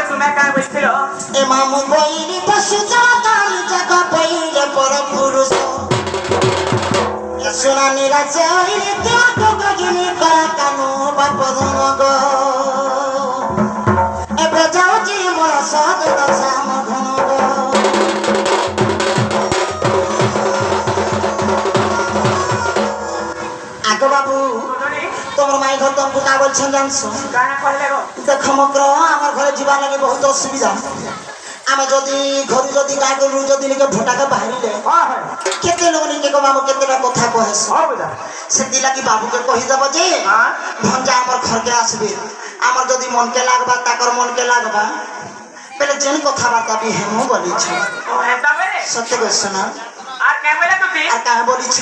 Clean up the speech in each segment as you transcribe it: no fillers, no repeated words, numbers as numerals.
তুমি কাজ বলছিল এ মামু বইরি পশু জাতাল জাগা বইরে পর পুরুষ সোনা নিরাচে হইলে ত্যাগ গগিনী করা কানু বাপ ধন গো এবে যাউছি মোর সদ দশাম ঘন গো আগো বাবু তোমার মাই ঘর তোমাকে কা বলছেন জানছো গানা করলে গো দেখো মগ্র আমার ঘরে যাবার লাগে বহুত অসুবিধা আমি যদি ঘরে যদি গাই গরু যদি নিকে ভোটাকে বাহিরে কেতে লোক নিকে বাবু কেতেটা কথা কহেস সেটি লাগি বাবুকে কহি দেব যে ভঞ্জা আমার ঘরকে আসবে আমার যদি মনকে লাগবা তাকর মনকে লাগবা পেলে যেন কথাবার্তা বি হেমু বলিছ সত্য কইছ না আর ক্যামেরা তো আর কাহে বলিছ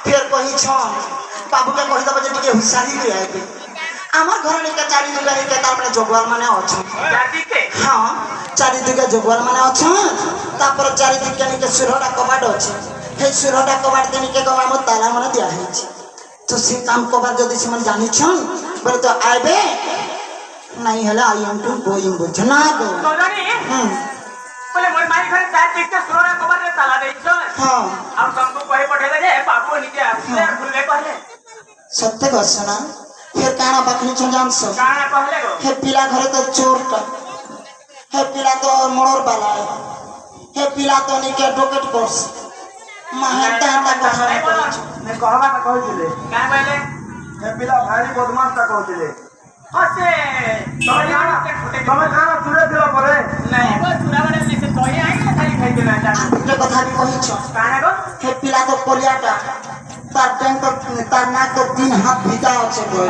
ফের কহিছ বাবুকে কহি দেব যে টিকে হুঁশিয়ারি করে আইবে আমার ঘরে নিকে চারিদিকে নিকে তারপরে জগওয়াল মানে অছ হ্যাঁ চারিদিকে জগওয়াল মানে অছ তারপরে চারিদিকে নিকে সুরটা কবাট আছে সেই সুরটা কবাট নিকে গবা আমার তালা মানে দিয়া হয়েছে তো সে কাম কবার যদি সে মানে জানিছন বলে তো আইবে নাই হলে আই এম টু গোইং বুঝছ না গো বলে মোর মাই ঘরে চারিদিকে সুরটা কবাটে তালা দেইছ হ্যাঁ আর তোমাকে কহে পঠাইলে যে বাবু নিকে আসলে আর ভুলবে কহে সত্য কইছ না ফের কানা বাকনি ছ জানছো গানা কহলে গো হে পিলা ঘরে তো চোরটা হে পিলা তো মোড়র বালায় হে পিলা তো নিকে ডকেট করছে মাহেরটা কথা বলছ कहवाटा कहले का बोले हे पिला भारी बदमाशटा कहले हसे तमे खाना चुरे दिला परे नहीं वो चुरा बड़े से तोय आई ना खाली खाई देना जान একটা কথা আমি কইছ गाना गो হে পিলা তো কলিয়াটা তার ট্যাঙ্ক তো তার নাক তো 3 হাত ভিজা আছে কই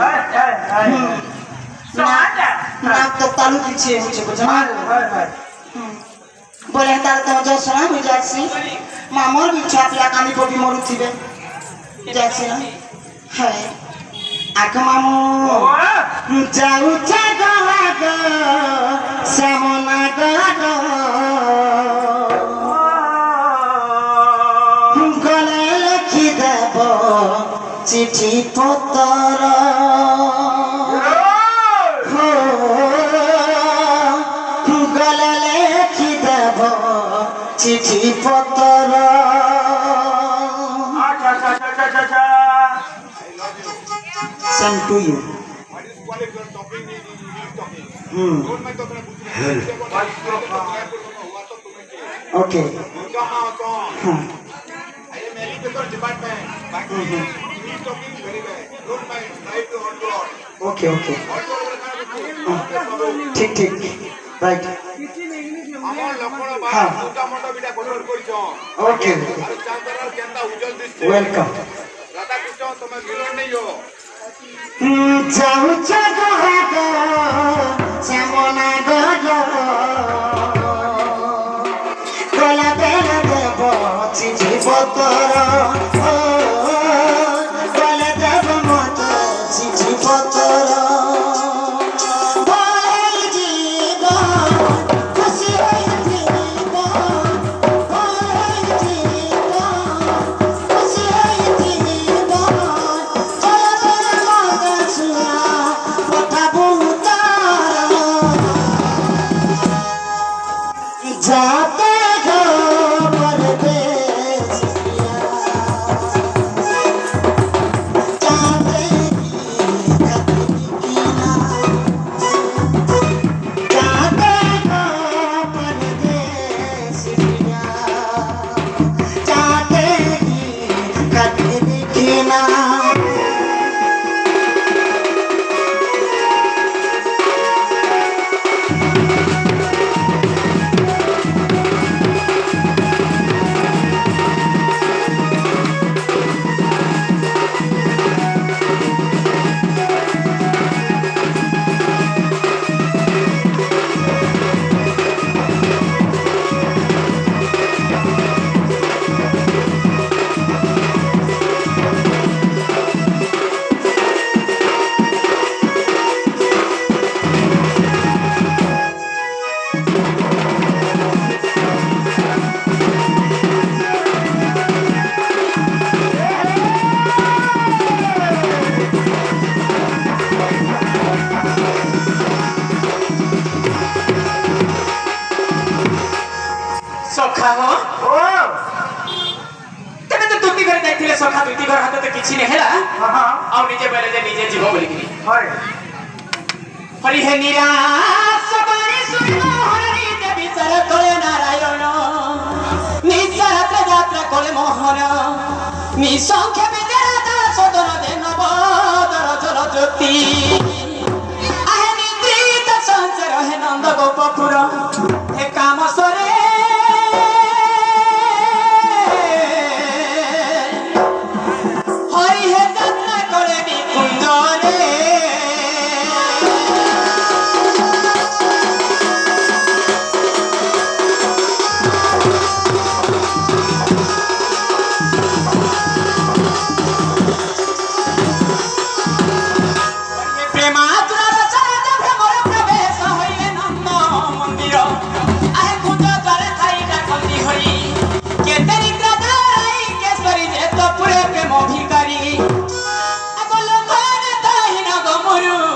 सोहाटा নাক তো তালু পিছিয়ে হচ্ছে বুঝছ না বলে তার তো যাও শোনা আমি যাচ্ছি মামর বিচ্ছা পিলা কানি পবি মরুথিবে যাচ্ছি না হ্যাঁ আগ মামু যাও জাগা গো শ্যামনা গো গলে লিখি দেব চিঠি পত্র গলে লিখি দেব চিঠি পত্র अच्छा send to you okay okay okay ঠিক ঠিক রাইট হ্যাঁ ওকে ওয়েলকাম যাও জাগো হাগো শ্যামনা গো গলা বেলা দেব চিঠি পত্র গলা দেব মত চিঠি পত্র ସଖା ହୋ ତେବେ ତ ଦୁତି ଘରେ ଯାଇଥିଲେ ସଖା ଦୁତି ଘର ହାତ ତ କିଛି ନାହିଁ ହେଲା ଆଉ ନିଜେ ବେଲେ ଯେ ନିଜେ ଯିବ ବୋଲିକିରି হরি হে নিরাশ বাণী শুনো হরি দেবী বিচার করে নারায়ণ নিঃসারাত্রে যাত্রা করে মোহন নিঃসংখ্যে বিজয় সদন দেন বদর জল জ্যোতি